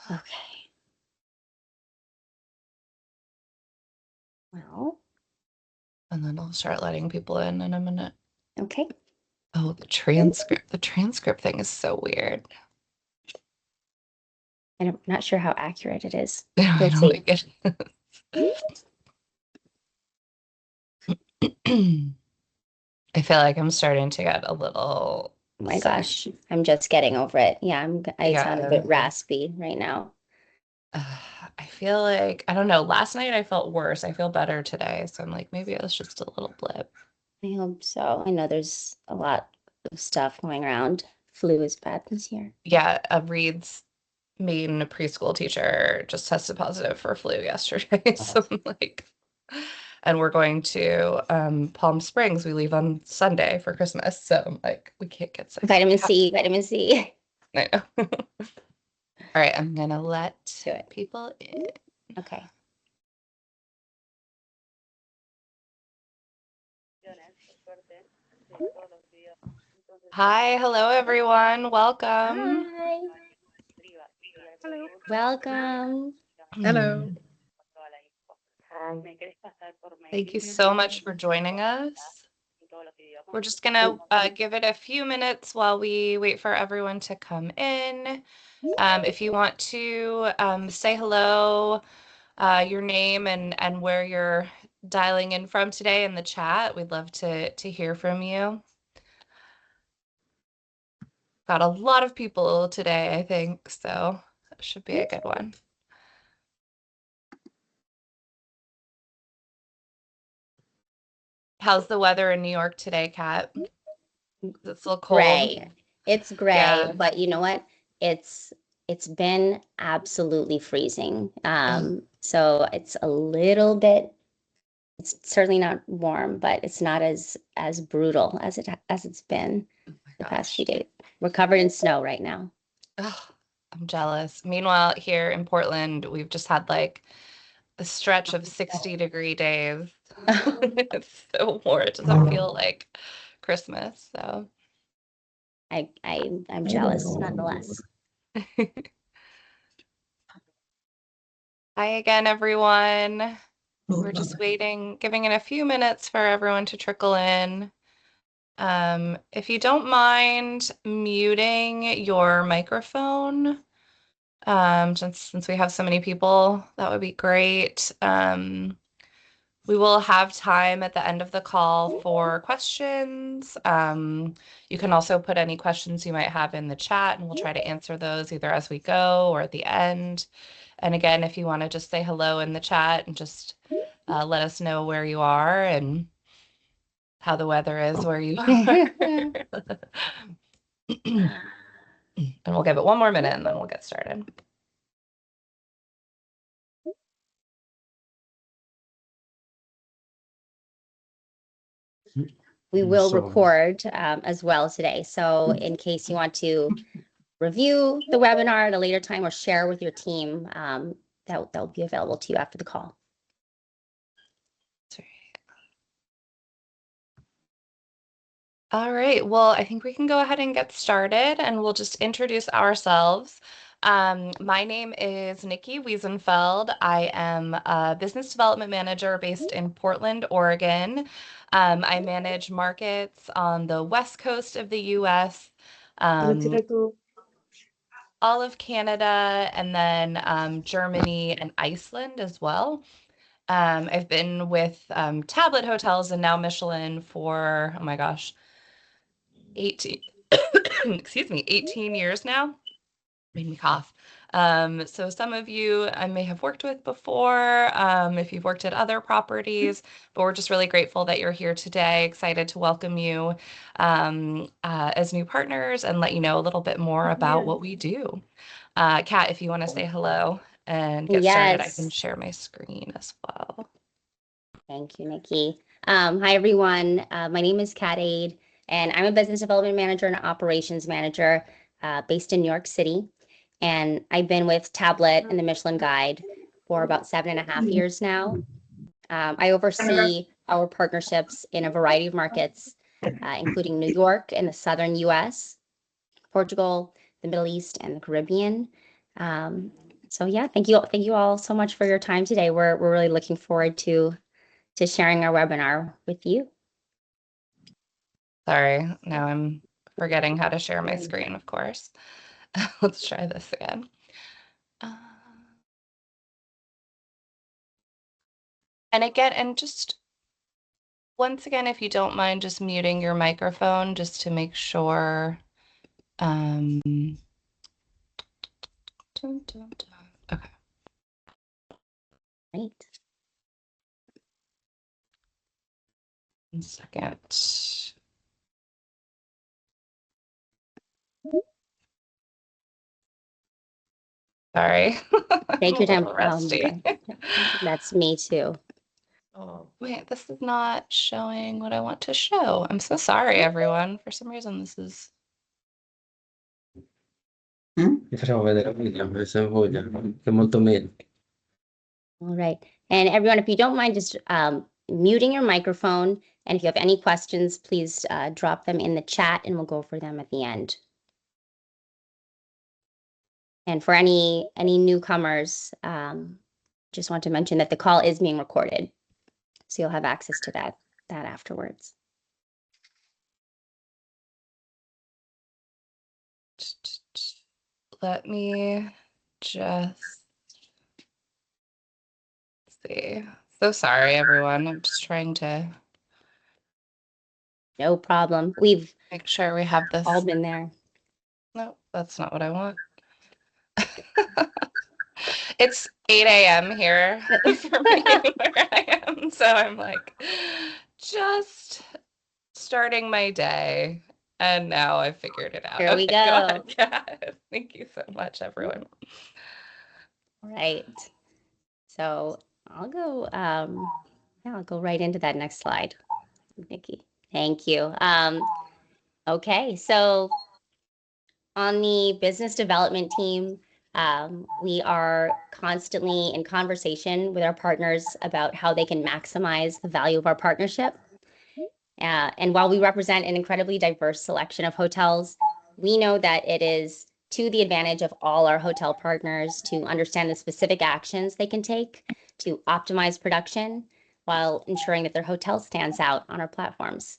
Okay. Well, And then I'll start letting people in a minute. okay. Oh, the transcript. The transcript thing is so weird. And I'm not sure how accurate it is. I We'll don't see. like it. I feel like I'm starting to get a little Oh my sick. gosh, I'm just getting over it. Yeah, I sound a Yeah. bit raspy right now. I feel like, I don't know, last night I felt worse. I feel better today. So I'm like, maybe it was just a little blip. I hope so. I know there's a lot of stuff going around. Flu is bad this year. Yeah, Reed's main preschool teacher just tested positive for flu yesterday. So I'm like, and we're going to Palm Springs. We leave on Sunday for Christmas. So I'm like, we can't get sick. Vitamin C, vitamin C. I know. All right, I'm gonna let Do it. people in. Okay. Hi, hello everyone. Welcome. Hi. Hello. Welcome. Hello. Thank you so much for joining us. We're just gonna give it a few minutes while we wait for everyone to come in. If you want to say hello, your name and where you're dialing in from today in the chat, we'd love to hear from you. Got a lot of people today, I think, so it should be a good one. How's the weather in New York today, Kat? Is it still cold? Gray. It's gray, Yeah. but you know what? It's been absolutely freezing. So it's a little bit, it's certainly not warm, but it's not as brutal as it's been Oh my the past gosh. few days. We're covered in snow right now. Oh, I'm jealous. Meanwhile, here in Portland, we've just had like a stretch of 60-degree days. It's so warm. It doesn't feel like Christmas. So, I'm jealous nonetheless. hi again, everyone. We're just waiting, giving it a few minutes for everyone to trickle in. If you don't mind muting your microphone, since we have so many people, that would be great. We will have time at the end of the call for questions. You can also put any questions you might have in the chat, and we'll try to answer those either as we go or at the end. And again, if you want to just say hello in the chat and just let us know where you are and how the weather is where you are. And we'll give it one more minute and then we'll get started. We will record as well today. So in case you want to review the webinar at a later time or share with your team, that'll be available to you after the call. All right, well, I think we can go ahead and get started and we'll just introduce ourselves. My name is Nikki Wiesenfeld. I am a business development manager based in Portland, Oregon. I manage markets on the West Coast of the US, all of Canada, and then Germany and Iceland as well. I've been with Tablet Hotels and now Michelin for, oh my gosh, 18, excuse me, 18 years now. Made me cough. So some of you I may have worked with before, if you've worked at other properties, but we're just really grateful that you're here today. Excited to welcome you as new partners and let you know a little bit more about what we do. Kat, if you want to say hello and get started, I can Yes. share my screen as well. Thank you, Nikki. Hi, everyone. My name is Kat Aid, and I'm a business development manager and operations manager based in New York City. And I've been with Tablet and the Michelin Guide for about 7.5 years now. I oversee our partnerships in a variety of markets, including New York and the southern US, Portugal, the Middle East, and the Caribbean. So yeah, thank you all so much for your time today. We're really looking forward to sharing our webinar with you. Sorry, now I'm forgetting how to share my screen, of course. Let's try this again. And again, and just once again, if you don't mind just muting your microphone just to make sure. Okay. right. 1 second. Sorry. Take your time. Rusty. That's me too. Oh, wait, this is not showing what I want to show. I'm so sorry, everyone. For some reason, this is. Vi facciamo vedere il video, se voglia, che è molto meglio. All right. And everyone, if you don't mind just muting your microphone, and if you have any questions, please drop them in the chat and we'll go over them at the end. And for any newcomers, just want to mention that the call is being recorded. So you'll have access to that afterwards. Let me just see. So sorry, everyone. I'm just trying to No problem. We've make sure we have this. all been there. No, that's not what I want. It's 8 a.m. here for me where I am. So I'm like just starting my day. And now I've figured it out. Here we Okay, go. ahead. Yeah. Thank you so much, everyone. All right. So I'll go, yeah, I'll go right into that next slide, Nikki. Thank you. Okay, so on the business development team, we are constantly in conversation with our partners about how they can maximize the value of our partnership. And while we represent an incredibly diverse selection of hotels, we know that it is to the advantage of all our hotel partners to understand the specific actions they can take to optimize production while ensuring that their hotel stands out on our platforms.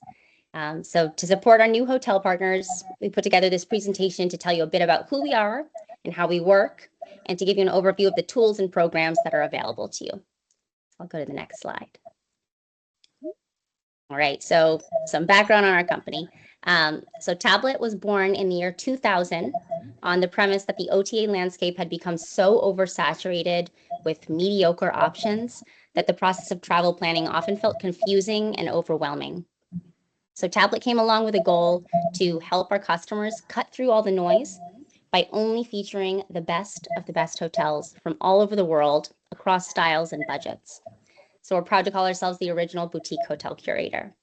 So to support our new hotel partners, we put together this presentation to tell you a bit about who we are and how we work, and to give you an overview of the tools and programs that are available to you. I'll go to the next slide. All right, so some background on our company. So Tablet was born in the year 2000 on the premise that the OTA landscape had become so oversaturated with mediocre options that the process of travel planning often felt confusing and overwhelming. So Tablet came along with a goal to help our customers cut through all the noise by only featuring the best of the best hotels from all over the world across styles and budgets. So we're proud to call ourselves the original boutique hotel curator.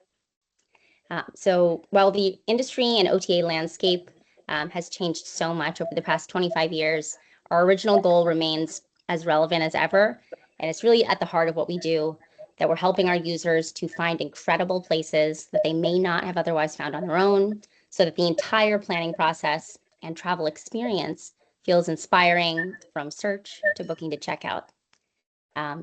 So while the industry and OTA landscape has changed so much over the past 25 years, our original goal remains as relevant as ever. And it's really at the heart of what we do, that we're helping our users to find incredible places that they may not have otherwise found on their own, so that the entire planning process and travel experience feels inspiring from search to booking to checkout.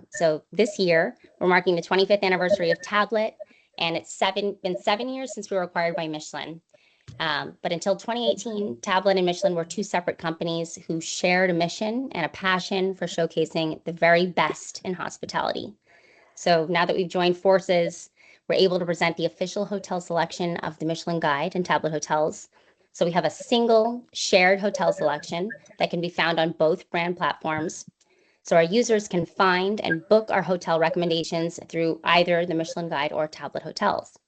So this year, we're marking the 25th anniversary of Tablet, and it's been 7 years since we were acquired by Michelin. But until 2018, Tablet and Michelin were two separate companies who shared a mission and a passion for showcasing the very best in hospitality. So now that we've joined forces, we're able to present the official hotel selection of the Michelin Guide and Tablet Hotels. So we have a single shared hotel selection that can be found on both brand platforms. So our users can find and book our hotel recommendations through either the Michelin Guide or Tablet Hotels.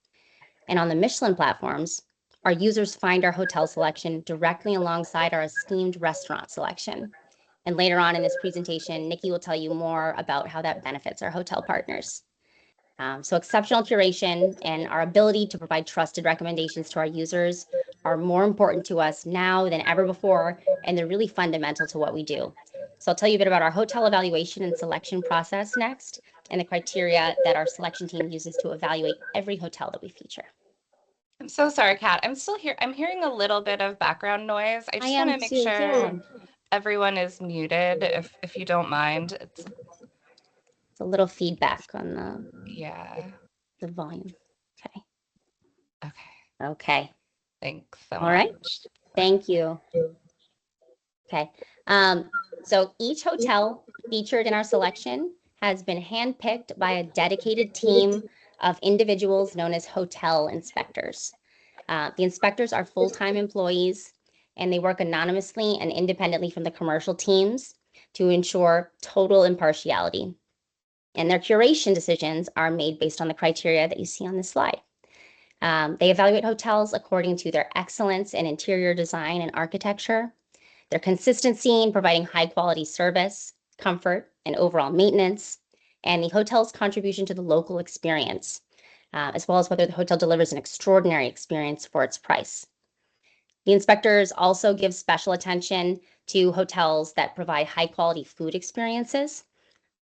And on the Michelin platforms, our users find our hotel selection directly alongside our esteemed restaurant selection. And later on in this presentation, Nikki will tell you more about how that benefits our hotel partners. So exceptional curation and our ability to provide trusted recommendations to our users are more important to us now than ever before, and they're really fundamental to what we do. So I'll tell you a bit about our hotel evaluation and selection process next, and the criteria that our selection team uses to evaluate every hotel that we feature. I'm so sorry, Kat. I'm still here. I'm hearing a little bit of background noise. I just want to make too, sure yeah. everyone is muted if you don't mind. It's a little feedback on yeah. the volume. Okay. Okay. Okay. Thanks so All right. much. Thank you. Okay. So each hotel featured in our selection has been handpicked by a dedicated team of individuals known as hotel inspectors. The inspectors are full-time employees and they work anonymously and independently from the commercial teams to ensure total impartiality. And their curation decisions are made based on the criteria that you see on this slide. They evaluate hotels according to their excellence in interior design and architecture, their consistency in providing high quality service, comfort, and overall maintenance, and the hotel's contribution to the local experience, as well as whether the hotel delivers an extraordinary experience for its price. The inspectors also give special attention to hotels that provide high quality food experiences,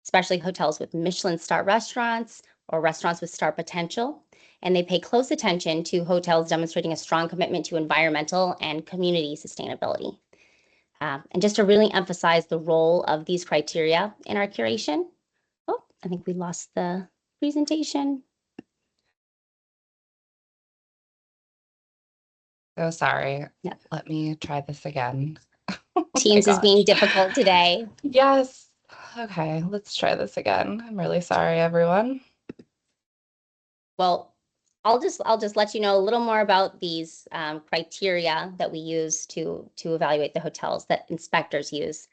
especially hotels with Michelin star restaurants or restaurants with star potential. And they pay close attention to hotels demonstrating a strong commitment to environmental and community sustainability. And just to really emphasize the role of these criteria in our curation. Oh, I think we lost the presentation. So sorry. Yep. Let me try this again. Oh my Teams is being gosh. difficult today. Yes. Okay, let's try this again. I'm really sorry, everyone. Well, I'll just let you know a little more about these criteria that we use to evaluate the hotels that inspectors use.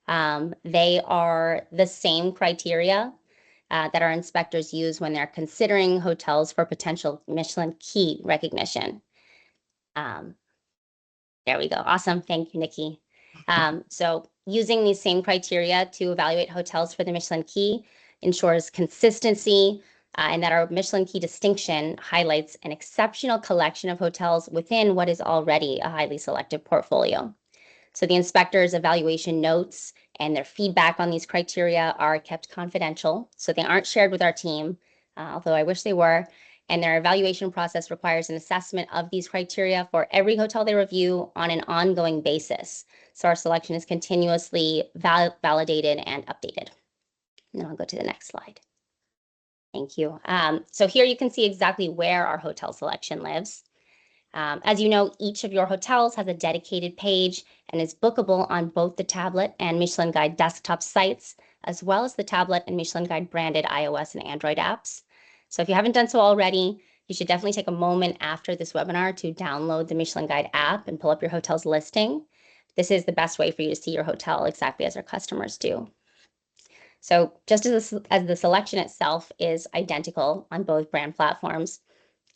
They are the same criteria that our inspectors use when they're considering hotels for potential Michelin Key recognition. There we go. Awesome. Thank you, Nikki. So using these same criteria to evaluate hotels for the Michelin Key ensures consistency and that our Michelin Key distinction highlights an exceptional collection of hotels within what is already a highly selective portfolio. So the inspectors' evaluation notes and their feedback on these criteria are kept confidential, so they aren't shared with our team, although I wish they were. And their evaluation process requires an assessment of these criteria for every hotel they review on an ongoing basis. So our selection is continuously validated and updated. And then I'll go to the next slide. Thank you. So here you can see exactly where our hotel selection lives. As you know, each of your hotels has a dedicated page and is bookable on both the tablet and Michelin Guide desktop sites, as well as the tablet and Michelin Guide branded iOS and Android apps. So if you haven't done so already, you should definitely take a moment after this webinar to download the Michelin Guide app and pull up your hotel's listing. This is the best way for you to see your hotel exactly as our customers do. So just as the selection itself is identical on both brand platforms,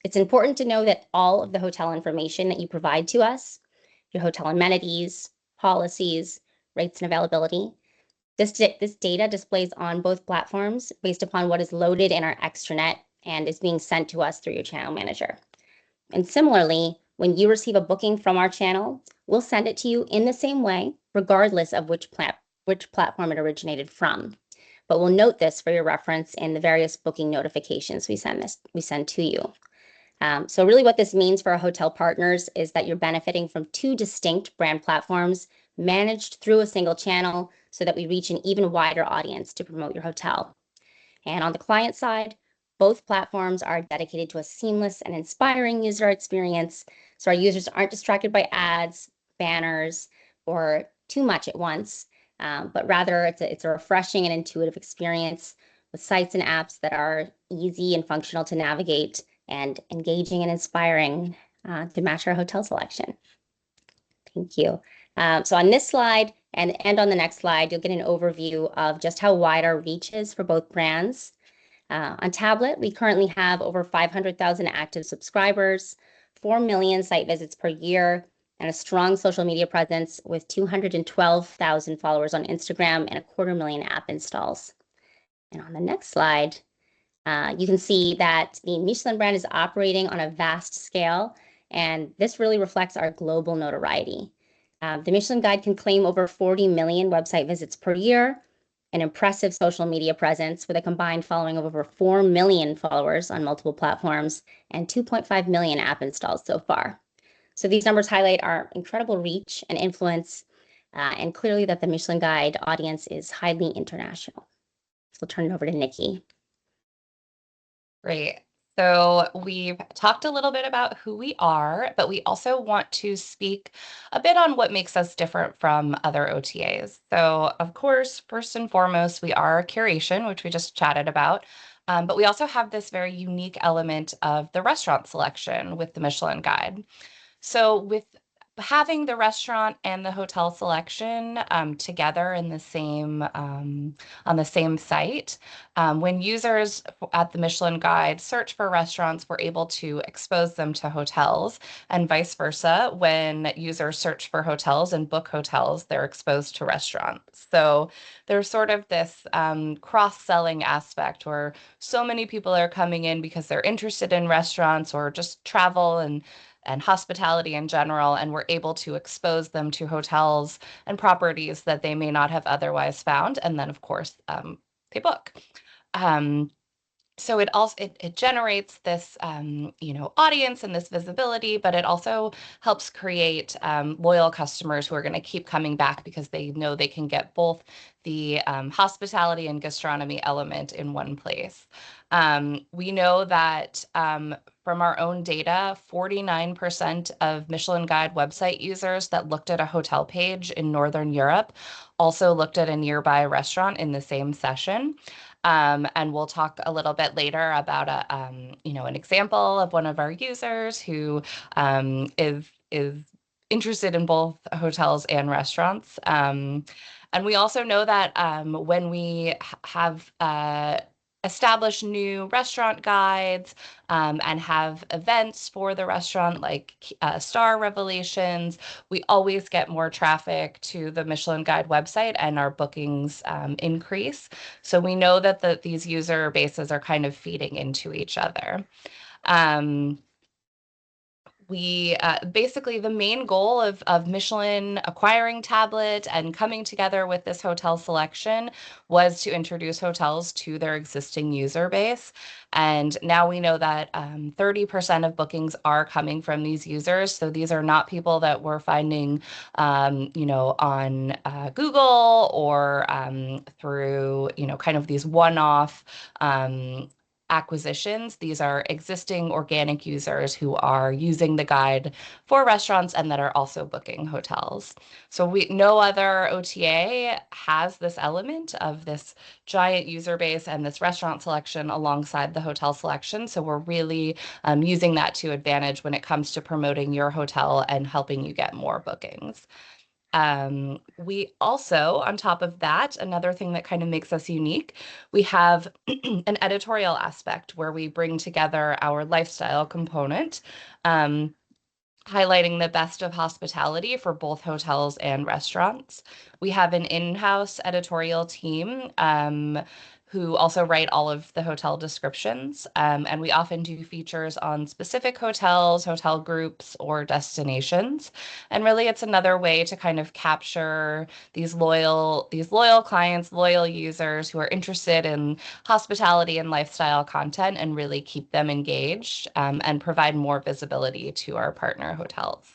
it's important to know that all of the hotel information that you provide to us, your hotel amenities, policies, rates, and availability, this data displays on both platforms based upon what is loaded in our extranet and is being sent to us through your channel manager. And similarly, when you receive a booking from our channel, we'll send it to you in the same way, regardless of which platform it originated from. But we'll note this for your reference in the various booking notifications we send to you. So really what this means for our hotel partners is that you're benefiting from two distinct brand platforms managed through a single channel so that we reach an even wider audience to promote your hotel. And on the client side, both platforms are dedicated to a seamless and inspiring user experience, so our users aren't distracted by ads, banners, or too much at once, but rather it's a refreshing and intuitive experience with sites and apps that are easy and functional to navigate and engaging and inspiring to match our hotel selection. Thank you. So on this slide and on the next slide, you'll get an overview of just how wide our reach is for both brands. On tablet, we currently have over 500,000 active subscribers, 4 million site visits per year, and a strong social media presence with 212,000 followers on Instagram and 250,000 app installs. And on the next slide, you can see that the Michelin brand is operating on a vast scale, and this really reflects our global notoriety. The Michelin Guide can claim over 40 million website visits per year, an impressive social media presence with a combined following of over 4 million followers on multiple platforms and 2.5 million app installs so far. So these numbers highlight our incredible reach and influence and clearly that the Michelin Guide audience is highly international. So I'll turn it over to Nikki. Great. So we've talked a little bit about who we are, but we also want to speak a bit on what makes us different from other OTAs. So of course, first and foremost, we are curation, which we just chatted about. But we also have this very unique element of the restaurant selection with the Michelin Guide. So with having the restaurant and the hotel selection together in the same on the same site, when users at the Michelin Guide search for restaurants, we're able to expose them to hotels, and vice versa. When users search for hotels and book hotels, they're exposed to restaurants. So there's sort of this cross-selling aspect where so many people are coming in because they're interested in restaurants or just travel and hospitality in general, and we're able to expose them to hotels and properties that they may not have otherwise found. And then, of course, they book. So it also it generates this audience and this visibility, but it also helps create loyal customers who are going to keep coming back because they know they can get both the hospitality and gastronomy element in one place. We know that from our own data, 49% of Michelin Guide website users that looked at a hotel page in Northern Europe also looked at a nearby restaurant in the same session. And we'll talk a little bit later about an example of one of our users who is interested in both hotels and restaurants. And we also know that when we have establish new restaurant guides and have events for the restaurant like star revelations, we always get more traffic to the Michelin Guide website and our bookings increase. So we know that these user bases are kind of feeding into each other. We basically the main goal of Michelin acquiring Tablet and coming together with this hotel selection was to introduce hotels to their existing user base. And now we know that 30% of bookings are coming from these users. So these are not people that we're finding, on Google or through, kind of these one-off acquisitions. These are existing organic users who are using the guide for restaurants and that are also booking hotels. So no other OTA has this element of this giant user base and this restaurant selection alongside the hotel selection. So we're really using that to advantage when it comes to promoting your hotel and helping you get more bookings. We also, on top of that, another thing that kind of makes us unique, we have an editorial aspect where we bring together our lifestyle component, highlighting the best of hospitality for both hotels and restaurants. We have an in-house editorial team who also write all of the hotel descriptions. And we often do features on specific hotels, hotel groups, or destinations. And really, it's another way to kind of capture these loyal clients, loyal users who are interested in hospitality and lifestyle content and really keep them engaged and provide more visibility to our partner hotels.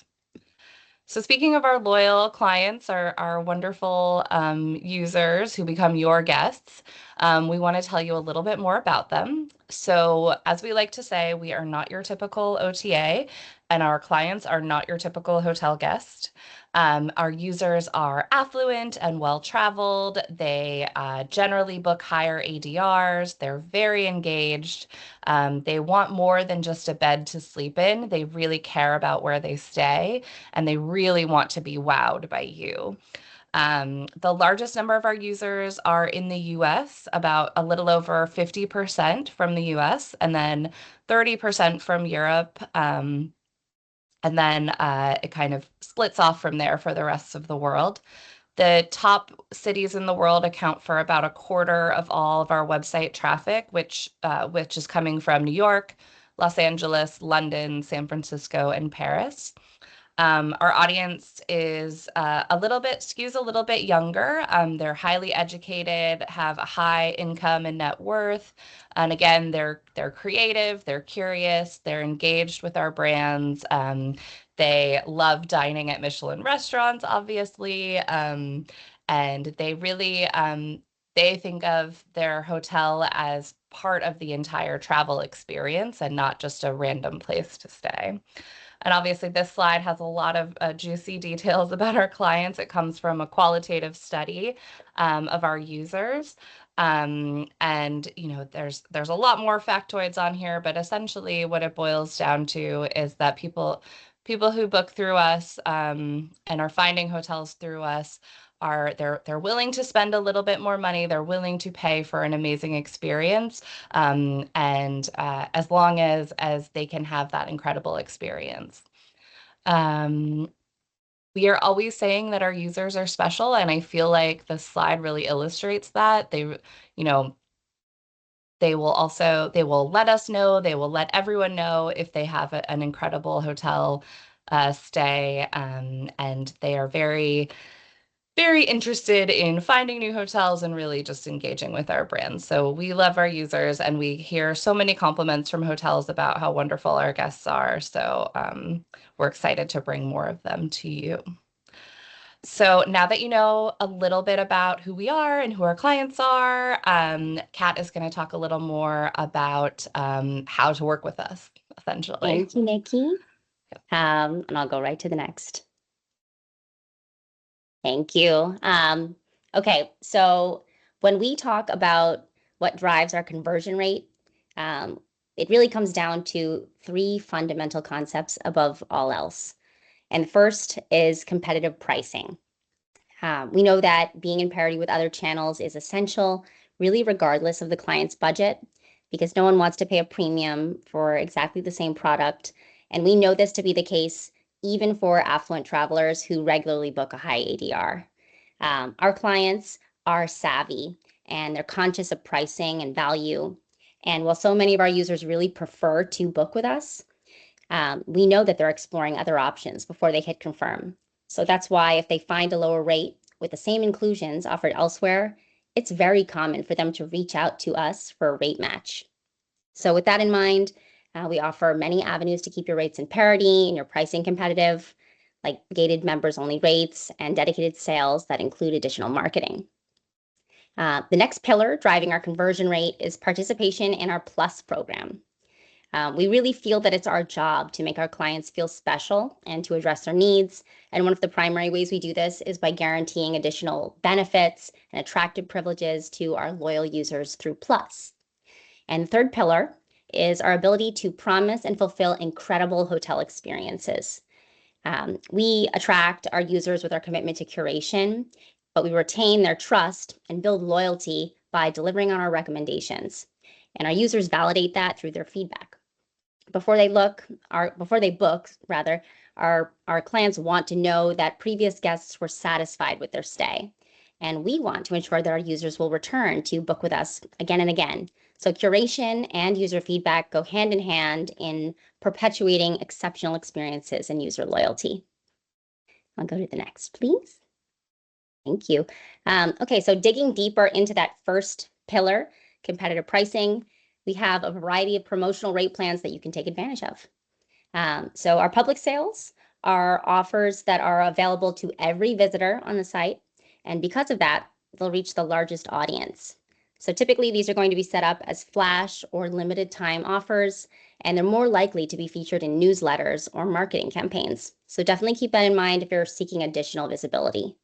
So speaking of our loyal clients, our wonderful users who become your guests, we want to tell you a little bit more about them. So as we like to say, we are not your typical OTA, and our clients are not your typical hotel guest. Our users are affluent and well-traveled. They generally book higher ADRs. They're very engaged. They want more than just a bed to sleep in. They really care about where they stay, and they really want to be wowed by you. The largest number of our users are in the US, about a little over 50% from the US, and then 30% from Europe. And then it kind of splits off from there for the rest of the world. The top cities in the world account for about a quarter of all of our website traffic, which is coming from New York, Los Angeles, London, San Francisco, and Paris. Our audience is skews a little bit younger. They're highly educated, have a high income and net worth. And again, they're creative, they're curious, they're engaged with our brands. They love dining at Michelin restaurants, obviously, and they really they think of their hotel as part of the entire travel experience and not just a random place to stay. And obviously, this slide has a lot of juicy details about our clients. It comes from a qualitative study of our users. And there's a lot more factoids on here, but essentially what it boils down to is that people who book through us and are finding hotels through us they're willing to spend a little bit more money. They're willing to pay for an amazing experience, and as long as they can have that incredible experience. We are always saying that our users are special, and I feel like this slide really illustrates that. They will let us know, they will let everyone know if they have an incredible hotel stay, and they are very, very interested in finding new hotels and really just engaging with our brand. So we love our users, and we hear so many compliments from hotels about how wonderful our guests are. So we're excited to bring more of them to you. So now that you know a little bit about who we are and who our clients are, Kat is going to talk a little more about how to work with us, essentially. Thank you, Nikki. And I'll go right to the next. Thank you. Okay, so when we talk about what drives our conversion rate, it really comes down to three fundamental concepts above all else. And the first is competitive pricing. We know that being in parity with other channels is essential, really regardless of the client's budget, because no one wants to pay a premium for exactly the same product. And we know this to be the case even for affluent travelers who regularly book a high ADR. Our clients are savvy and they're conscious of pricing and value. And while so many of our users really prefer to book with us, we know that they're exploring other options before they hit confirm. So that's why if they find a lower rate with the same inclusions offered elsewhere, it's very common for them to reach out to us for a rate match. So with that in mind, we offer many avenues to keep your rates in parity and your pricing competitive, like gated members only rates and dedicated sales that include additional marketing. The next pillar driving our conversion rate is participation in our Plus program. We really feel that it's our job to make our clients feel special and to address their needs. And one of the primary ways we do this is by guaranteeing additional benefits and attractive privileges to our loyal users through Plus. And the third pillar is our ability to promise and fulfill incredible hotel experiences. We attract our users with our commitment to curation, but we retain their trust and build loyalty by delivering on our recommendations. And our users validate that through their feedback. Before they book, our clients want to know that previous guests were satisfied with their stay. And we want to ensure that our users will return to book with us again and again. So curation and user feedback go hand in hand in perpetuating exceptional experiences and user loyalty. I'll go to the next, please. Thank you. Okay, so digging deeper into that first pillar, competitive pricing, we have a variety of promotional rate plans that you can take advantage of. So our public sales are offers that are available to every visitor on the site. And because of that, they'll reach the largest audience. So typically these are going to be set up as flash or limited time offers, and they're more likely to be featured in newsletters or marketing campaigns. So definitely keep that in mind if you're seeking additional visibility.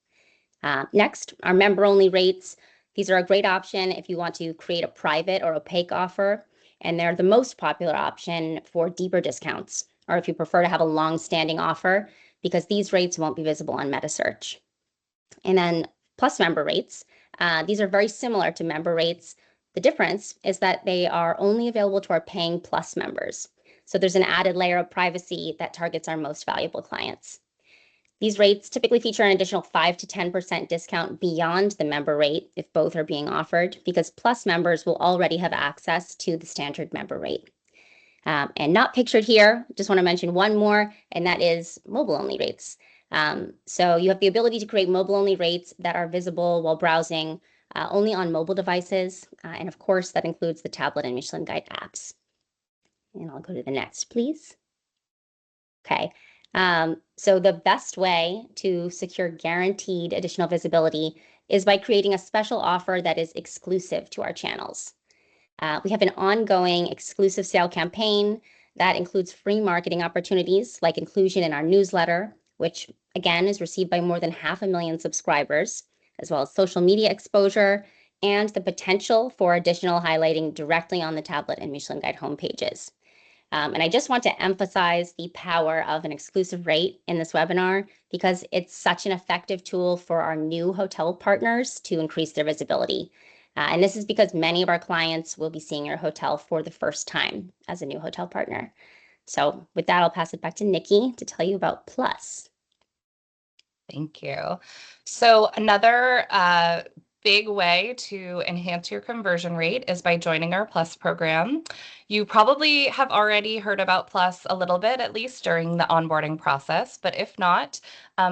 Next, our member-only rates. These are a great option if you want to create a private or opaque offer, and they're the most popular option for deeper discounts, or if you prefer to have a long-standing offer, because these rates won't be visible on metasearch. And then Plus member rates. These are very similar to member rates. The difference is that they are only available to our paying Plus members. So there's an added layer of privacy that targets our most valuable clients. These rates typically feature an additional 5 to 10% discount beyond the member rate if both are being offered, because Plus members will already have access to the standard member rate. And not pictured here, just want to mention one more, and that is mobile-only rates. So you have the ability to create mobile-only rates that are visible while browsing only on mobile devices. And of course, that includes the tablet and Michelin Guide apps. And I'll go to the next, please. Okay. So the best way to secure guaranteed additional visibility is by creating a special offer that is exclusive to our channels. We have an ongoing exclusive sale campaign that includes free marketing opportunities like inclusion in our newsletter, which again is received by more than 500,000 subscribers, as well as social media exposure and the potential for additional highlighting directly on the tablet and Michelin Guide homepages. And I just want to emphasize the power of an exclusive rate in this webinar because it's such an effective tool for our new hotel partners to increase their visibility. And this is because many of our clients will be seeing your hotel for the first time as a new hotel partner. So with that, I'll pass it back to Nikki to tell you about Plus. Thank you. So another big way to enhance your conversion rate is by joining our Plus program. You probably have already heard about Plus a little bit, at least during the onboarding process, but if not,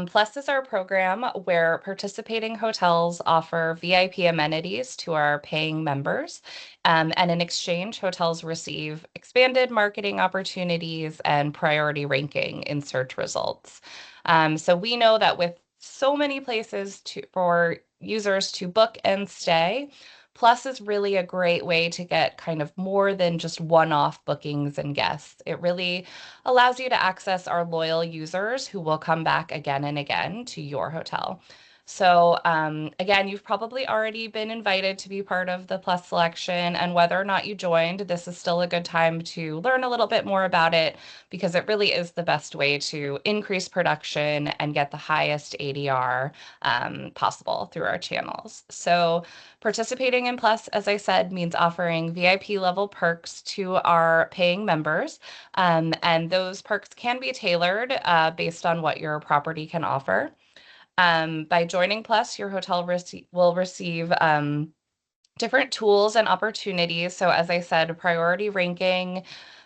Plus is our program where participating hotels offer VIP amenities to our paying members. And in exchange, hotels receive expanded marketing opportunities and priority ranking in search results. So we know that with so many places for users to book and stay, Plus is really a great way to get kind of more than just one-off bookings and guests. It really allows you to access our loyal users who will come back again and again to your hotel. So again, you've probably already been invited to be part of the Plus selection, and whether or not you joined, this is still a good time to learn a little bit more about it because it really is the best way to increase production and get the highest ADR possible through our channels. So participating in Plus, as I said, means offering VIP level perks to our paying members. And those perks can be tailored based on what your property can offer. By joining Plus, your hotel will receive different tools and opportunities. So as I said, priority ranking,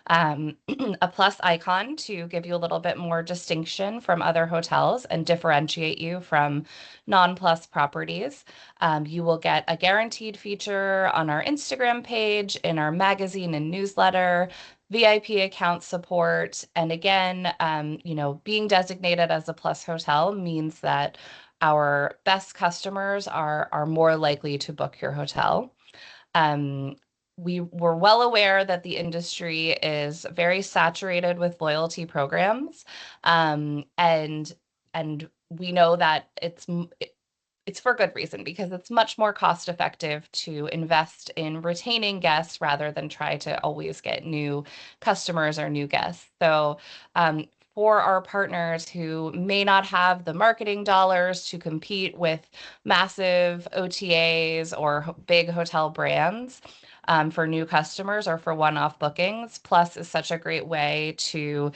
a plus icon to give you a little bit more distinction from other hotels and differentiate you from non-plus properties. You will get a guaranteed feature on our Instagram page, in our magazine and newsletter, VIP account support. And again, being designated as a plus hotel means that our best customers are more likely to book your hotel. We were well aware that the industry is very saturated with loyalty programs, and we know that it's for good reason because it's much more cost effective to invest in retaining guests rather than try to always get new customers or new guests. So for our partners who may not have the marketing dollars to compete with massive OTAs or big hotel brands, for new customers or for one-off bookings, Plus is such a great way to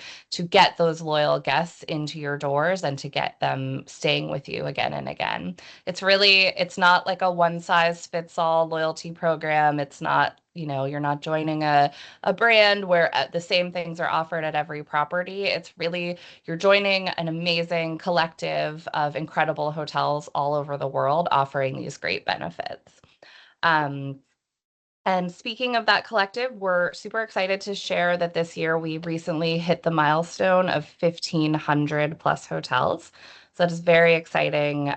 get those loyal guests into your doors and to get them staying with you again and again. It's not like a one-size-fits-all loyalty program. It's not, you're not joining a brand where the same things are offered at every property. It's really, you're joining an amazing collective of incredible hotels all over the world offering these great benefits. And speaking of that collective, we're super excited to share that this year we recently hit the milestone of 1,500 plus hotels. So that is very exciting.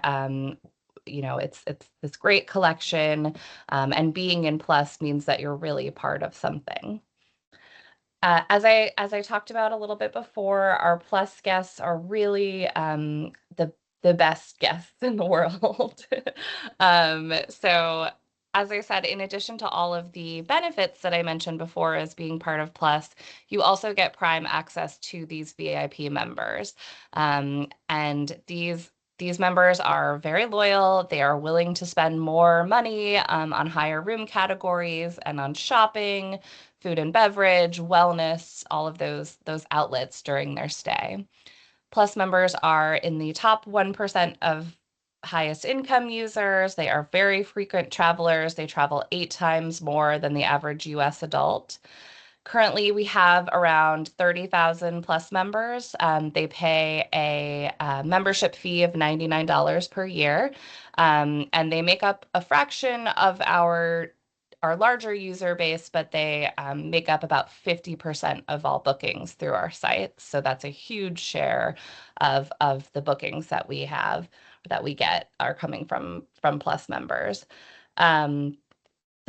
It's this great collection, and being in Plus means that you're really part of something. As I talked about a little bit before, our Plus guests are really the best guests in the world. So as I said, in addition to all of the benefits that I mentioned before as being part of Plus, you also get prime access to these VIP members. And these members are very loyal. They are willing to spend more money on higher room categories and on shopping, food and beverage, wellness, all of those outlets during their stay. Plus members are in the top 1% of highest income users. They are very frequent travelers. They travel 8 times more than the average US adult. Currently, we have around 30,000 plus members. They pay a membership fee of $99 per year, and they make up a fraction of our our larger user base, but they make up about 50% of all bookings through our site. So that's a huge share of the bookings that we have, that we get, are coming from Plus members. The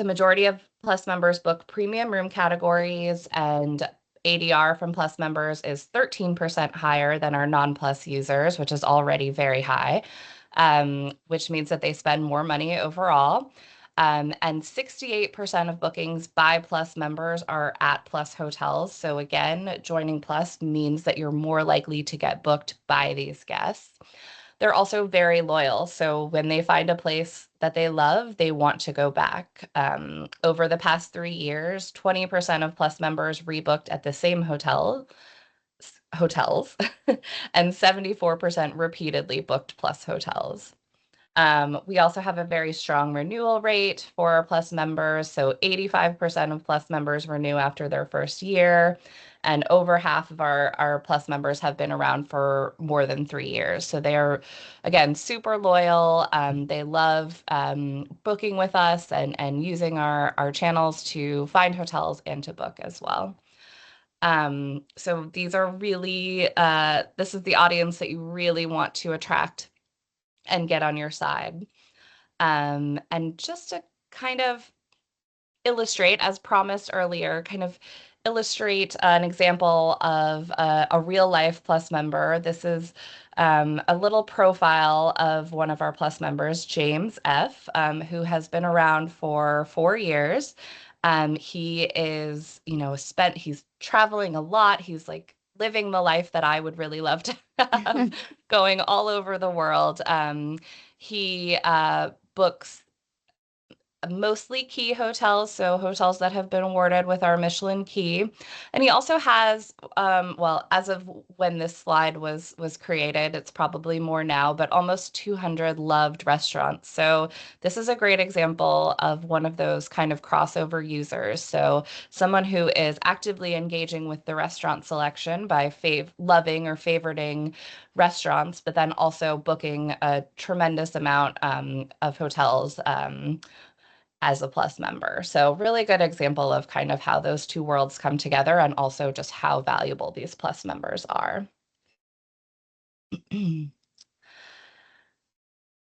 majority of Plus members book premium room categories, and ADR from Plus members is 13% higher than our non-Plus users, which is already very high, which means that they spend more money overall. And 68% of bookings by Plus members are at Plus hotels. So again, joining Plus means that you're more likely to get booked by these guests. They're also very loyal. So when they find a place that they love, they want to go back. Over the past 3 years, 20% of Plus members rebooked at the same hotels, and 74% repeatedly booked Plus hotels. We also have a very strong renewal rate for our Plus members. So 85% of Plus members renew after their first year, and over half of our Plus members have been around for more than 3 years. So they are, again, super loyal. They love booking with us and using our channels to find hotels and to book as well. So these are really, this is the audience that you really want to attract and get on your side. And just to kind of illustrate, as promised earlier, kind of illustrate an example of a real life Plus member. This is a little profile of one of our Plus members, James F., who has been around for 4 years. He is, he's traveling a lot. He's like living the life that I would really love to have, going all over the world. He books mostly key hotels, so hotels that have been awarded with our Michelin key. And he also has, well, as of when this slide was created, it's probably more now, but almost 200 loved restaurants. So this is a great example of one of those kind of crossover users. So someone who is actively engaging with the restaurant selection by loving or favoriting restaurants, but then also booking a tremendous amount of hotels as a Plus member. So really good example of kind of how those two worlds come together, and also just how valuable these Plus members are.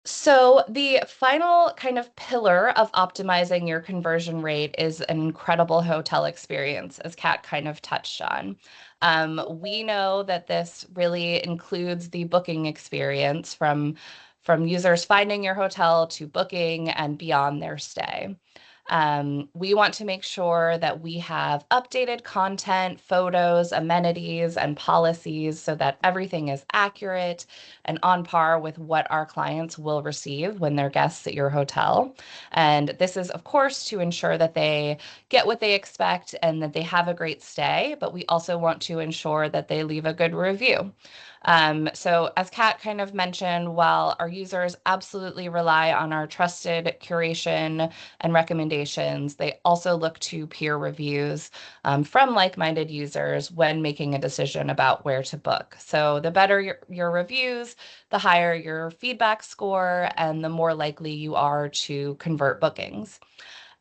So the final kind of pillar of optimizing your conversion rate is an incredible hotel experience, as Kat kind of touched on. We know that this really includes the booking experience from users finding your hotel to booking and beyond their stay. We want to make sure that we have updated content, photos, amenities, and policies so that everything is accurate and on par with what our clients will receive when they're guests at your hotel. And this is, of course, to ensure that they get what they expect and that they have a great stay, but we also want to ensure that they leave a good review. So as Kat kind of mentioned, while our users absolutely rely on our trusted curation and recommendations, they also look to peer reviews from like-minded users when making a decision about where to book. So the better your reviews, the higher your feedback score, and the more likely you are to convert bookings.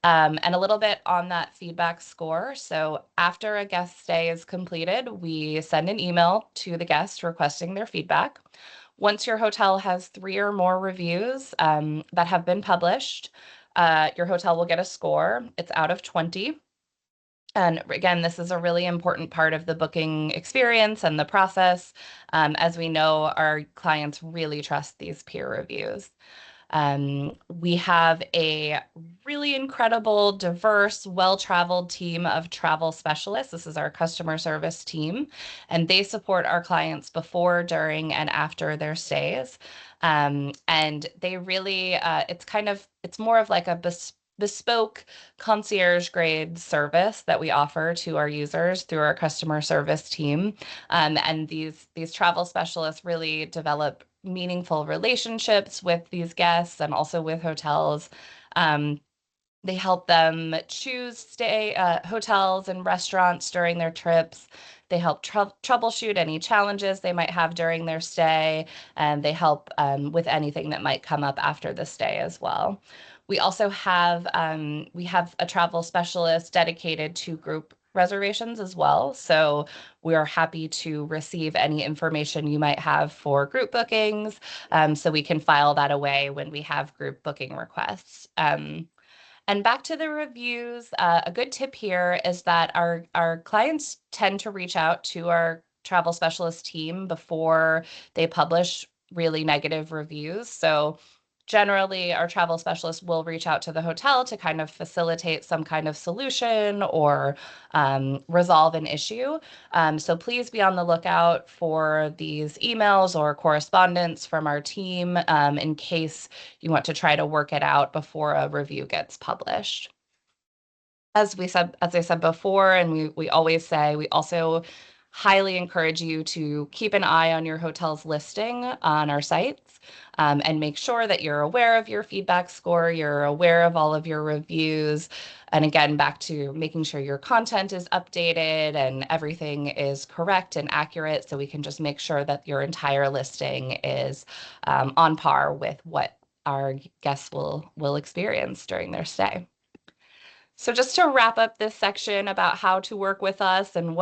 And a little bit on that feedback score. So after a guest stay is completed, we send an email to the guest requesting their feedback. Once your hotel has 3 or more reviews that have been published, your hotel will get a score. It's out of 20. And again, this is a really important part of the booking experience and the process. As we know, our clients really trust these peer reviews. We have a really incredible, diverse, well-traveled team of travel specialists. This is our customer service team, and they support our clients before, during, and after their stays. And they really, it's more of like a bespoke concierge grade service that we offer to our users through our customer service team. And these travel specialists really develop meaningful relationships with these guests and also with hotels. They help them choose hotels and restaurants during their trips. They help troubleshoot any challenges they might have during their stay, and they help with anything that might come up after the stay as well. We also have we have a travel specialist dedicated to group reservations as well. So we are happy to receive any information you might have for group bookings, so we can file that away when we have group booking requests. And back to the reviews, a good tip here is that our clients tend to reach out to our travel specialist team before they publish really negative reviews. So generally, our travel specialist will reach out to the hotel to kind of facilitate some kind of solution or resolve an issue. So please be on the lookout for these emails or correspondence from our team in case you want to try to work it out before a review gets published. As I said before, and we always say, we also highly encourage you to keep an eye on your hotel's listing on our sites, and make sure that you're aware of your feedback score, you're aware of all of your reviews. And again, back to making sure your content is updated and everything is correct and accurate, so we can just make sure that your entire listing is on par with what our guests will experience during their stay. So just to wrap up this section about how to work with us and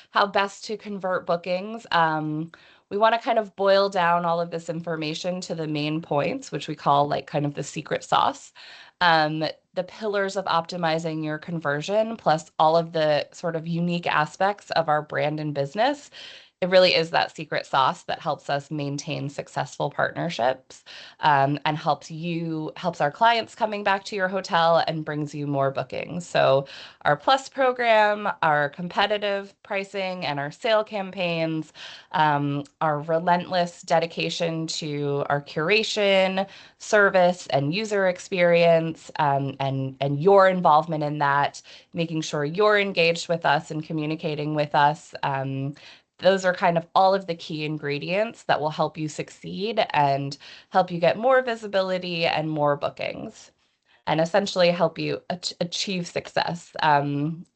how best to convert bookings, we want to kind of boil down all of this information to the main points, which we call like kind of the secret sauce. The pillars of optimizing your conversion, plus all of the sort of unique aspects of our brand and business. It really is that secret sauce that helps us maintain successful partnerships, and helps our clients coming back to your hotel and brings you more bookings. So our Plus program, our competitive pricing, and our sale campaigns, our relentless dedication to our curation, service, and user experience, and your involvement in that, making sure you're engaged with us and communicating with us. Those are kind of all of the key ingredients that will help you succeed and help you get more visibility and more bookings, and essentially help you achieve success. Kind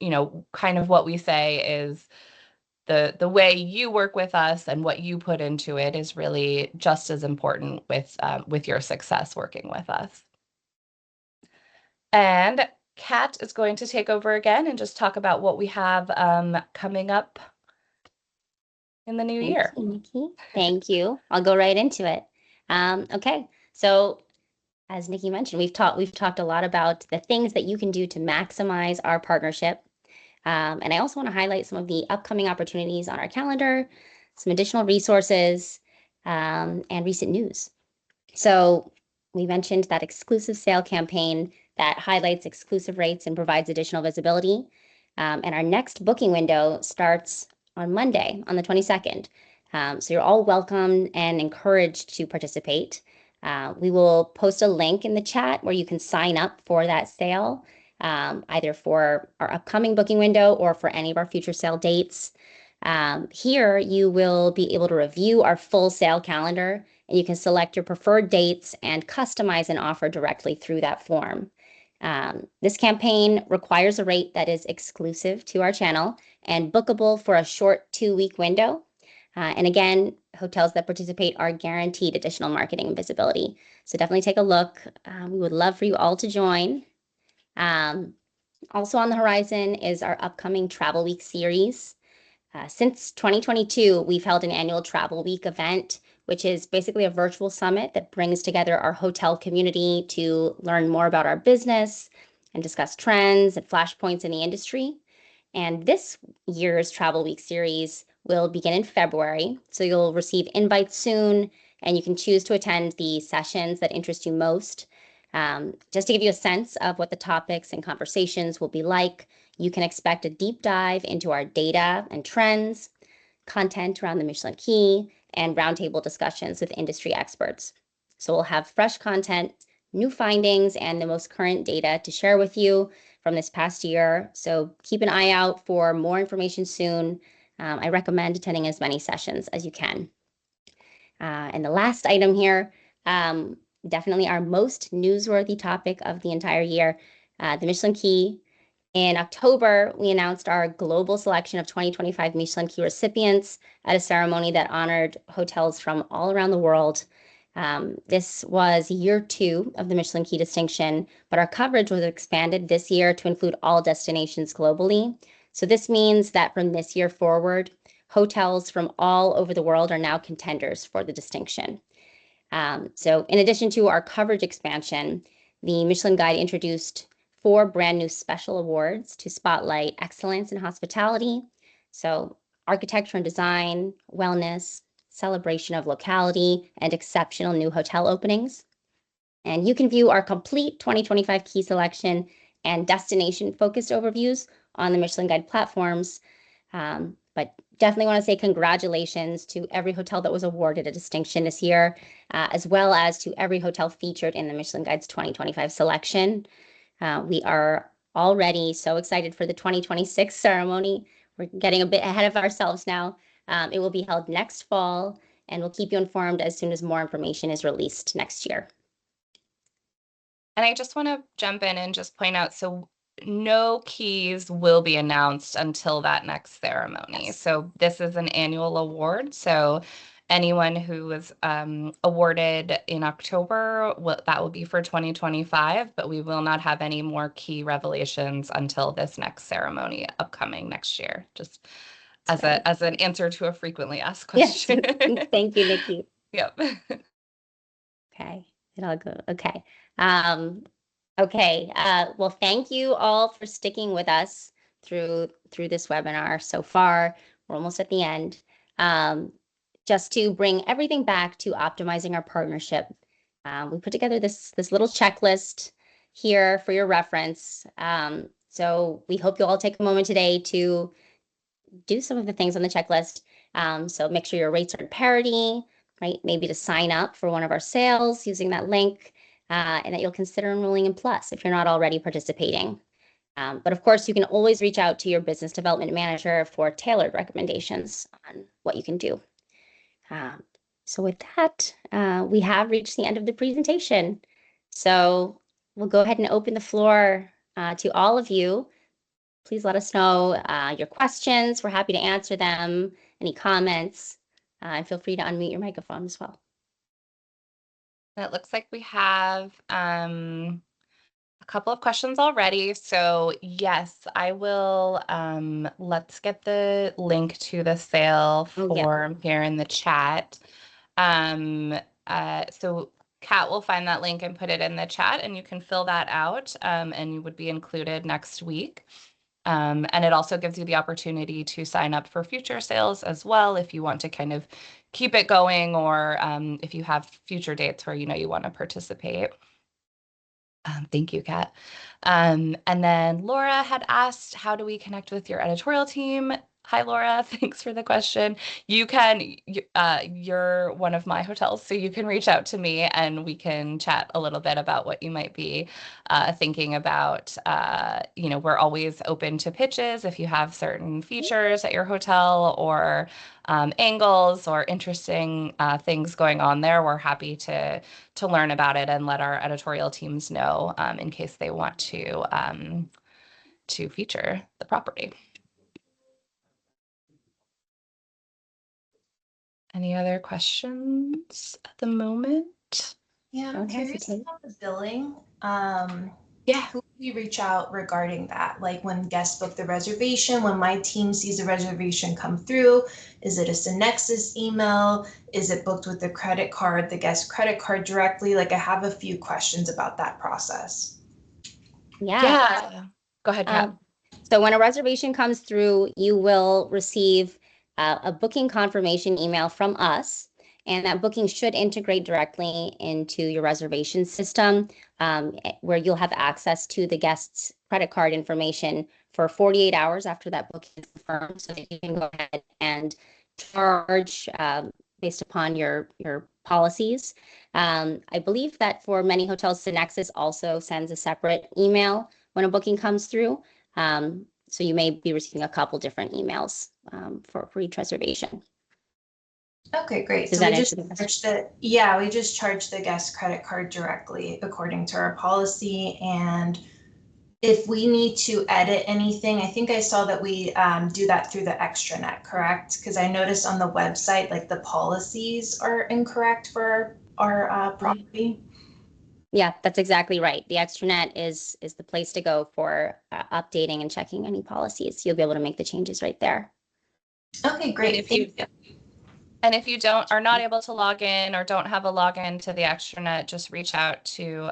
of what we say is the way you work with us and what you put into it is really just as important with your success working with us. And Kat is going to take over again and just talk about what we have coming up in the new year. Thank you, Nikki. Thank you. I'll go right into it. Okay, so as Nikki mentioned, we've talked a lot about the things that you can do to maximize our partnership. And I also want to highlight some of the upcoming opportunities on our calendar, some additional resources, and recent news. So we mentioned that exclusive sale campaign that highlights exclusive rates and provides additional visibility. And our next booking window starts on Monday, on the 22nd. So you're all welcome and encouraged to participate. We will post a link in the chat where you can sign up for that sale, either for our upcoming booking window or for any of our future sale dates. Here you will be able to review our full sale calendar, and you can select your preferred dates and customize an offer directly through that form. This campaign requires a rate that is exclusive to our channel and bookable for a short 2-week window. And again, hotels that participate are guaranteed additional marketing and visibility. So definitely take a look. We would love for you all to join. Also on the horizon is our upcoming Travel Week series. Since 2022, we've held an annual Travel Week event, which is basically a virtual summit that brings together our hotel community to learn more about our business and discuss trends and flashpoints in the industry. And this year's Travel Week series will begin in February, so you'll receive invites soon, and you can choose to attend the sessions that interest you most. Just to give you a sense of what the topics and conversations will be like, you can expect a deep dive into our data and trends, content around the Michelin Key, and roundtable discussions with industry experts. So we'll have fresh content, new findings, and the most current data to share with you from this past year. So keep an eye out for more information soon. I recommend attending as many sessions as you can. And the last item here, definitely our most newsworthy topic of the entire year, the Michelin Key In October, we announced our global selection of 2025 Michelin Key recipients at a ceremony that honored hotels from all around the world. This was year 2 of the Michelin Key distinction, but our coverage was expanded this year to include all destinations globally. So this means that from this year forward, hotels from all over the world are now contenders for the distinction. So in addition to our coverage expansion, the Michelin Guide introduced 4 brand new special awards to spotlight excellence in hospitality. So architecture and design, wellness, celebration of locality, and exceptional new hotel openings. And you can view our complete 2025 key selection and destination-focused overviews on the Michelin Guide platforms. But definitely want to say congratulations to every hotel that was awarded a distinction this year, as well as to every hotel featured in the Michelin Guide's 2025 selection. We are already so excited for the 2026 ceremony. We're getting a bit ahead of ourselves now. It will be held next fall, and we'll keep you informed as soon as more information is released next year. And I just want to jump in and just point out, so no keys will be announced until that next ceremony. Yes. So this is an annual award. So anyone who was awarded in October, that will be for 2025, but we will not have any more key revelations until this next ceremony upcoming next year. Just as an answer to a frequently asked question. Yes. Thank you, Nikki. Yep. Okay, it all go. Okay. Okay. Well, thank you all for sticking with us through this webinar so far. We're almost at the end. Just to bring everything back to optimizing our partnership, we put together this little checklist here for your reference. So we hope you all take a moment today to do some of the things on the checklist. So make sure your rates are in parity, right? Maybe to sign up for one of our sales using that link, and that you'll consider enrolling in Plus if you're not already participating. But of course, you can always reach out to your business development manager for tailored recommendations on what you can do. So with that, we have reached the end of the presentation. So we'll go ahead and open the floor to all of you. Please let us know your questions. We're happy to answer them. Any comments, and feel free to unmute your microphone as well. It looks like we have a couple of questions already. So yes, I will, let's get the link to the sale form here in the chat. So Kat will find that link and put it in the chat, and you can fill that out, and you would be included next week. And it also gives you the opportunity to sign up for future sales as well if you want to kind of keep it going, or if you have future dates where you want to participate. Thank you, Kat. And then Laura had asked, how do we connect with your editorial team? Hi, Laura. Thanks for the question. You can, you're one of my hotels, so you can reach out to me and we can chat a little bit about what you might be thinking about. We're always open to pitches if you have certain features at your hotel or angles or interesting things going on there. We're happy to learn about it and let our editorial teams know in case they want to feature the property. Any other questions at the moment? Yeah, I'm Don't curious hesitate. about the billing. Yeah. Who do we reach out regarding that? Like when guests book the reservation, when my team sees a reservation come through, is it a Synexus email? Is it booked with the credit card, the guest credit card directly? Like I have a few questions about that process. Yeah. Go ahead, Kat. So when a reservation comes through, you will receive a booking confirmation email from us, and that booking should integrate directly into your reservation system, where you'll have access to the guest's credit card information for 48 hours after that booking is confirmed, so that you can go ahead and charge based upon your policies. I believe that for many hotels, Synexus also sends a separate email when a booking comes through. So you may be receiving a couple different emails for each reservation. Okay, great. Does So that we answer just the question? we just charge the guest credit card directly according to our policy. And if we need to edit anything, I think I saw that we do that through the extranet, correct? Because I noticed on the website, like the policies are incorrect for our property. Yeah, that's exactly right. The extranet is the place to go for updating and checking any policies. You'll be able to make the changes right there. Okay, And great. if you are not able to log in or don't have a login to the extranet, just reach out to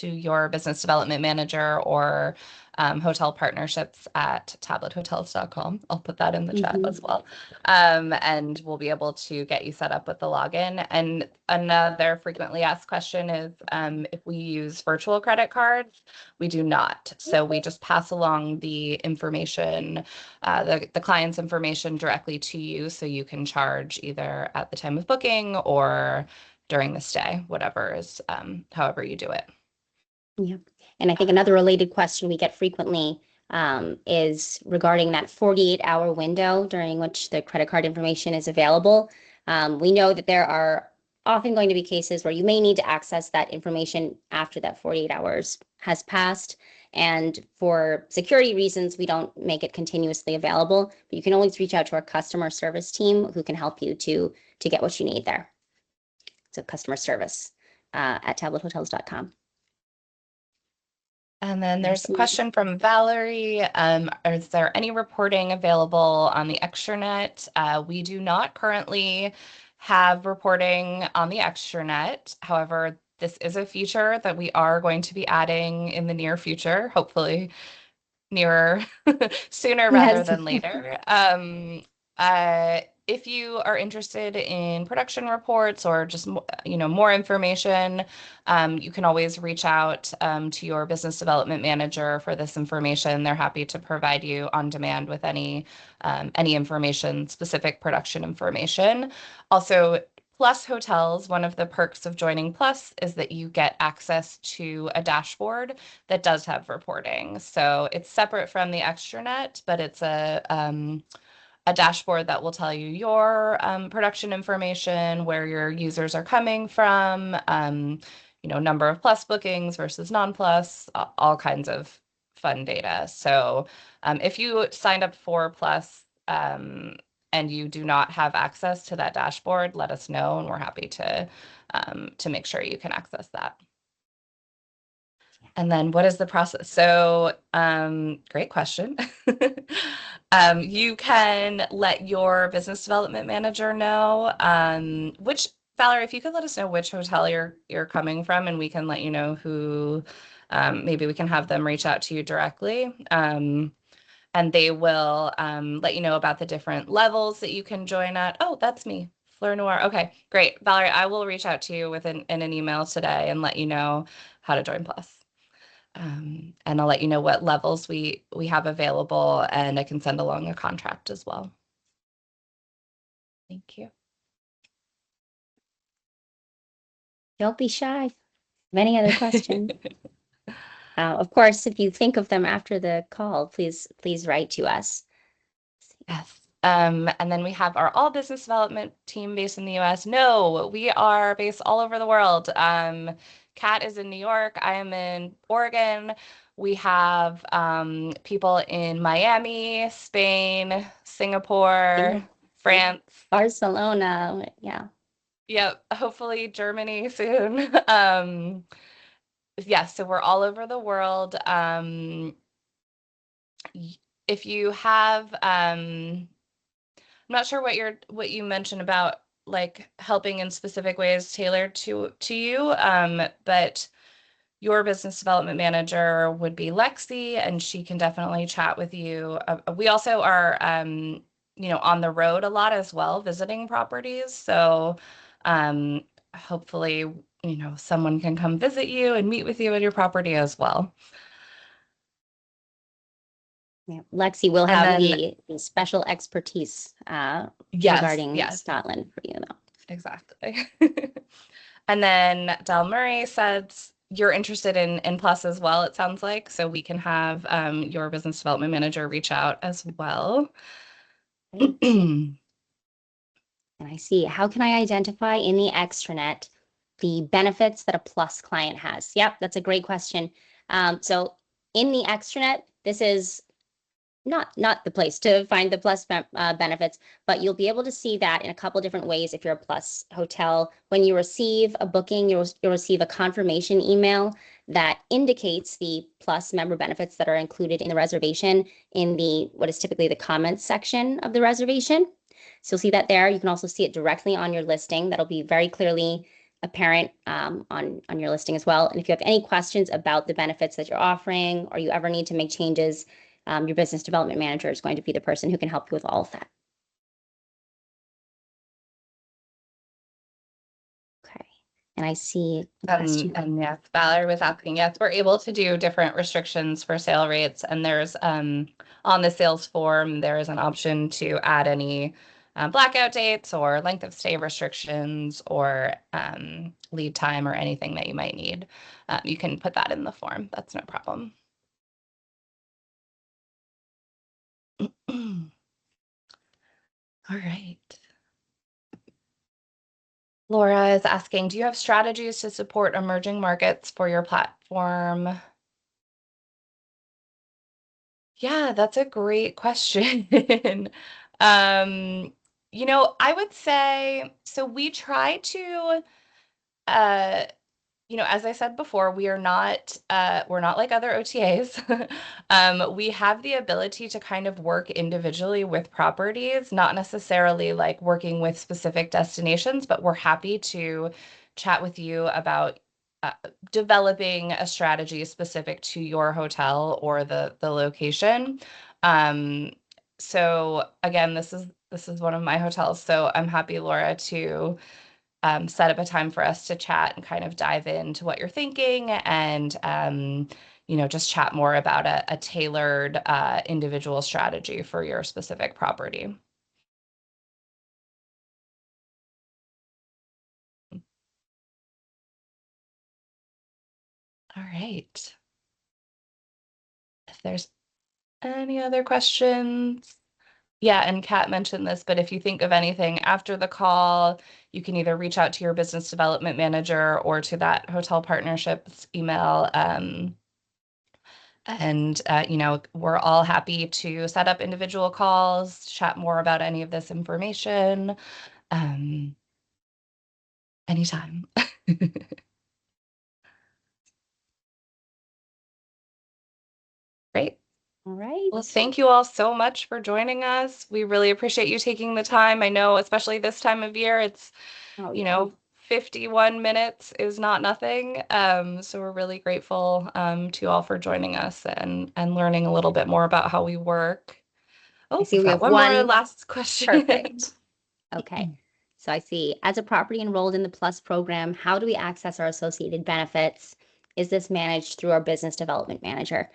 your business development manager or hotel partnerships at tablethotels.com. I'll put that in the chat as well. And we'll be able to get you set up with the login. And another frequently asked question is if we use virtual credit cards. We do not. So we just pass along the information, the client's information directly to you, so you can charge either at the time of booking or during the stay, whatever is, however you do it. Yeah. And I think another related question we get frequently is regarding that 48-hour window during which the credit card information is available. We know that there are often going to be cases where you may need to access that information after that 48 hours has passed. And for security reasons, we don't make it continuously available, but you can always reach out to our customer service team who can help you to get what you need there. So customer service at tablethotels.com. And then there's a question from Valerie. Is there any reporting available on the extranet? We do not currently have reporting on the extranet. However, this is a feature that we are going to be adding in the near future, hopefully nearer sooner rather than later. If you are interested in production reports or just more information, you can always reach out to your business development manager for this information. They're happy to provide you on demand with any information, specific production information. Also, Plus Hotels, one of the perks of joining Plus is that you get access to a dashboard that does have reporting. So it's separate from the extranet, but it's a dashboard that will tell you your production information, where your users are coming from, number of Plus bookings versus non-Plus, all kinds of fun data. So if you signed up for Plus, and you do not have access to that dashboard, let us know, and we're happy to make sure you can access that. And then what is the process? So great question. You can let your business development manager know Valerie, if you could let us know which hotel you're coming from, and we can let you know who, maybe we can have them reach out to you directly. And they will let you know about the different levels that you can join at. Oh, that's me, Fleur Noir. Okay, great. Valerie, I will reach out to you in an email today and let you know how to join Plus. And I'll let you know what levels we have available, and I can send along a contract as well. Thank you. Don't be shy. Any other questions? Of course, if you think of them after the call, please write to us. Yes. And then we have our all business development team based in the US. No, we are based all over the world. Kat is in New York. I am in Oregon. We have people in Miami, Spain, Singapore, France, Barcelona. Yeah. Yep. Hopefully Germany soon. Yeah, so we're all over the world. If you have, I'm not sure what you mentioned about like helping in specific ways tailored to you, but your business development manager would be Lexi, and she can definitely chat with you. We also are, on the road a lot as well, visiting properties. So hopefully, someone can come visit you and meet with you at your property as well. Yeah. Lexi will have the special expertise regarding Scotland for you, though. Exactly. And then Del Murray said you're interested in Plus as well, it sounds like, so we can have your business development manager reach out as well. And I see, how can I identify in the extranet the benefits that a Plus client has? Yep, that's a great question. So in the extranet, this is not the place to find the Plus benefits, but you'll be able to see that in a couple different ways if you're a Plus hotel. When you receive a booking, you'll receive a confirmation email that indicates the Plus member benefits that are included in the reservation in the what is typically the comments section of the reservation. So you'll see that there. You can also see it directly on your listing. That'll be very clearly apparent on your listing as well. And if you have any questions about the benefits that you're offering, or you ever need to make changes, your business development manager is going to be the person who can help you with all of that. Okay, and I see a question. And yes, Valerie was asking, yes, we're able to do different restrictions for sale rates. And there's on the sales form, there is an option to add any blackout dates or length of stay restrictions or lead time or anything that you might need. You can put that in the form. That's no problem. All right. Laura is asking, do you have strategies to support emerging markets for your platform? Yeah, that's a great question. I would say, so we try to, as I said before, we're not like other OTAs. We have the ability to kind of work individually with properties, not necessarily like working with specific destinations, but we're happy to chat with you about developing a strategy specific to your hotel or the location. So again, this is one of my hotels, so I'm happy, Laura, to set up a time for us to chat and kind of dive into what you're thinking and just chat more about a tailored individual strategy for your specific property. All right. If there's any other questions. Yeah, and Kat mentioned this, but if you think of anything after the call, you can either reach out to your business development manager or to that hotel partnerships email. We're all happy to set up individual calls, chat more about any of this information, anytime. Great. All right. Well, thank you all so much for joining us. We really appreciate you taking the time. I know, especially this time of year, it's, 51 minutes is not nothing. So we're really grateful to you all for joining us and learning a little bit more about how we work. Oh, I see we have one more last question. Perfect. Okay. So I see, as a property enrolled in the Plus program, how do we access our associated benefits? Is this managed through our business development manager?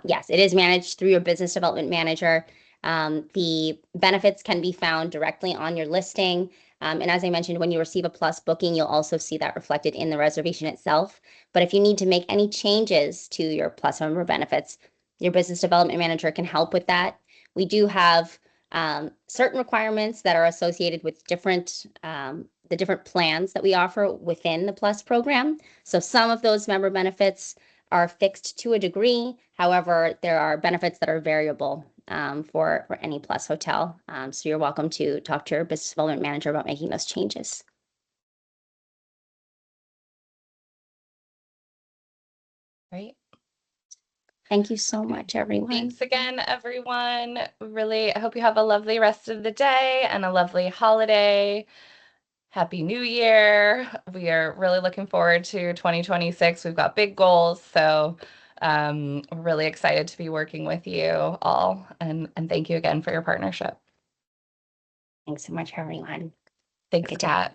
Yes, it is managed through your business development manager. The benefits can be found directly on your listing. And as I mentioned, when you receive a Plus booking, you'll also see that reflected in the reservation itself. But if you need to make any changes to your Plus member benefits, your business development manager can help with that. We do have certain requirements that are associated with the different plans that we offer within the Plus program. So some of those member benefits are fixed to a degree. However, there are benefits that are variable for any Plus hotel. So you're welcome to talk to your business development manager about making those changes. Great. Thank you so much, everyone. Thanks again, everyone. Really, I hope you have a lovely rest of the day and a lovely holiday. Happy New Year. We are really looking forward to 2026. We've got big goals. So we're really excited to be working with you all. And thank you again for your partnership. Thanks so much, everyone. Thanks, Good day. Kat.